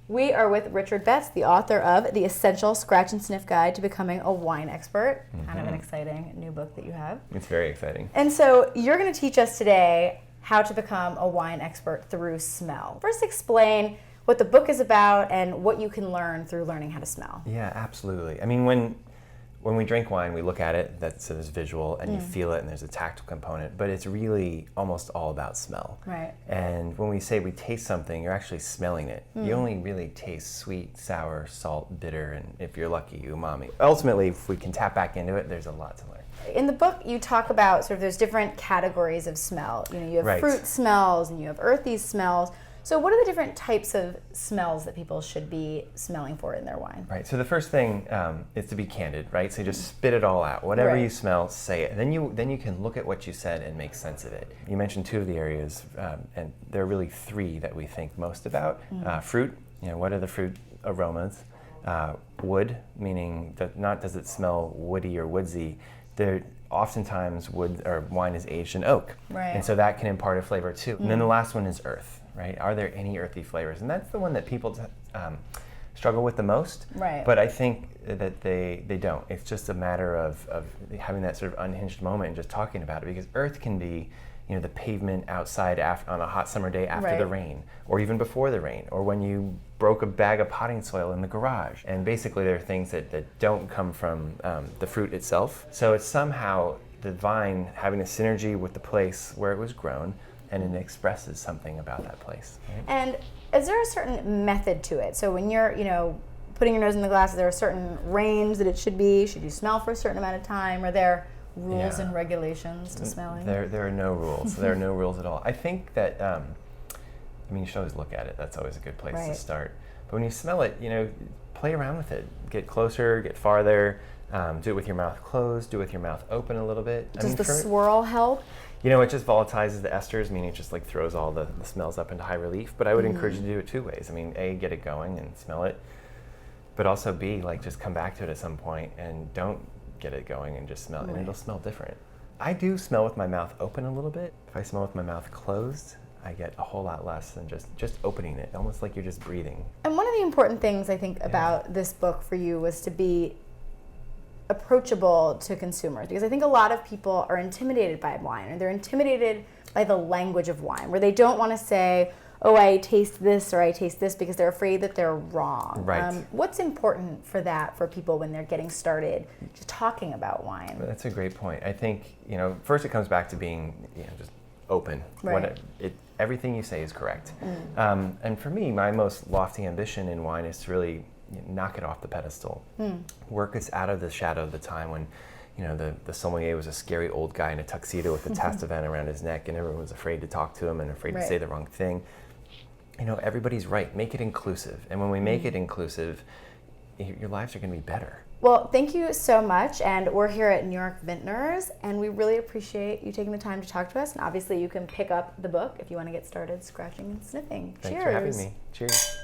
We are with Richard Betts, the author of The Essential Scratch and Sniff Guide to Becoming a Wine Expert. Kind of an exciting new book that you have. It's very exciting. And so you're going to teach us today how to become a wine expert through smell. First, explain what the book is about and what you can learn through learning how to smell. Yeah, absolutely. I mean, when we drink wine, we look at it, so there's visual, and you feel it, and there's a tactile component, but it's really almost all about smell. Right. And when we say we taste something, you're actually smelling it. You only really taste sweet, sour, salt, bitter, and if you're lucky, umami. Ultimately, if we can tap back into it, there's a lot to learn. In the book, you talk about sort of there's different categories of smell. You know, you have Right. fruit smells and you have earthy smells. So what are the different types of smells that people should be smelling for in their wine? Right, so the first thing is to be candid, right? So just spit it all out. Whatever Right. you smell, say it. Then you can look at what you said and make sense of it. You mentioned two of the areas, and there are really three that we think most about. Fruit, what are the fruit aromas? Wood, meaning that not does it smell woody or woodsy. Oftentimes wood or wine is aged in oak, Right. and so that can impart a flavor too. And then the last one is earth, right? Are there any earthy flavors? And that's the one that people struggle with the most. Right. But I think that they don't. It's just a matter of having that sort of unhinged moment and just talking about it, because earth can be, the pavement outside on a hot summer day after Right. the rain, or even before the rain, or when you broke a bag of potting soil in the garage. And basically there are things that don't come from the fruit itself. So it's somehow the vine having a synergy with the place where it was grown, and it expresses something about that place. Right? And is there a certain method to it? So when you're, putting your nose in the glass, is there a certain range that it should be? Should you smell for a certain amount of time? Are there rules and regulations to smelling? There are no rules. There are no rules at all. I think that, you should always look at it. That's always a good place to start. But when you smell it, play around with it. Get closer, get farther. Do it with your mouth closed. Do it with your mouth open a little bit. Does the swirl help? It just volatilizes the esters, meaning it just throws all the smells up into high relief. But I would encourage you to do it two ways. A, get it going and smell it. But also B, just come back to it at some point and don't get it going and just smell it, and it'll smell different. I do smell with my mouth open a little bit. If I smell with my mouth closed, I get a whole lot less than just opening it, almost like you're just breathing. And one of the important things I think about this book for you was to be approachable to consumers, because I think a lot of people are intimidated by wine, and they're intimidated by the language of wine, where they don't want to say, oh, I taste this or I taste this, because they're afraid that they're wrong. Right. What's important for that for people when they're getting started just talking about wine? That's a great point. I think, first it comes back to being, just open. Right. Everything you say is correct. And for me, my most lofty ambition in wine is to really knock it off the pedestal. Work us out of the shadow of the time when, the sommelier was a scary old guy in a tuxedo with a Tastavan around his neck, and everyone was afraid to talk to him and afraid to say the wrong thing. Everybody's right. Make it inclusive. And when we make it inclusive, your lives are going to be better. Well, thank you so much. And we're here at New York Vintners, and we really appreciate you taking the time to talk to us. And obviously you can pick up the book if you want to get started scratching and sniffing. Thanks for having me. Cheers.